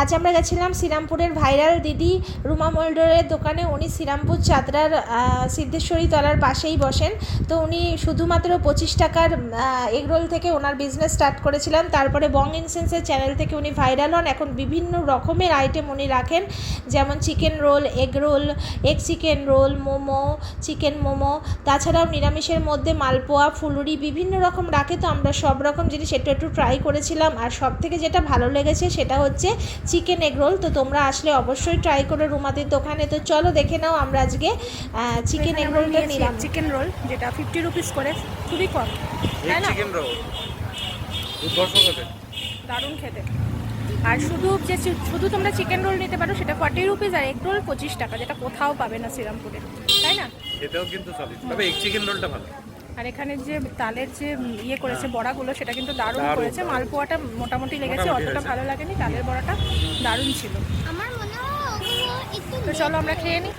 আজ আমরা গেছিলাম শ্রীরামপুরের ভাইরাল দিদি রুমা মোল্ডারের দোকানে। উনি শ্রীরামপুর চাদরার সিদ্ধেশ্বরী তলার পাশেই বসেন। তো উনি শুধুমাত্র 25 টাকার এগরোল থেকে ওনার বিজনেস স্টার্ট করেছিলেন। তারপরে বং ইনসেন্সের চ্যানেল থেকে উনি ভাইরাল হন। এখন বিভিন্ন রকমের আইটেম উনি রাখেন, যেমন chicken roll, egg roll, egg chicken roll, momo, chicken momo, তাছাড়াও নিরামিষের মধ্যে মালপোয়া, ফুলুরি বিভিন্ন রকম রাখে। তো আমরা সব রকম জিনিস একটু একটু ট্রাই করেছিলাম। আর সব থেকে যেটা ভালো লেগেছে সেটা হচ্ছে চিকেন এগ রোল। তো তোমরা আসলে অবশ্যই ট্রাই করো রুমাদির দোকানে। তো চলো দেখে নাও, আমরা আজকে চিকেন এগ রোলটা নিলাম। চিকেন রোল যেটা 50 রুপিস করে, খুবই কম, তাই না? চিকেন রোল দারুণ খেতে। আর শুধু তোমরা চিকেন রোল নিতে পারো, সেটা 40 রুপিস, আর এগ রোল 25 টাকা, যেটা কোথাও পাবে না শ্রীরামপুরে, তাই না? এটাও কিন্তু সলিড, তবে এগ চিকেন রোলটা ভালো। আর এখানে যে তালের যে ইয়ে করেছে বড়াগুলো, সেটা কিন্তু দারুণ করেছে। মালপোয়াটা মোটামুটি লেগেছে, অতটা ভালো লাগেনি। তালের বড়াটা দারুণ ছিল। আমার মনে হয় তো চলো আমরা খেয়ে নিই।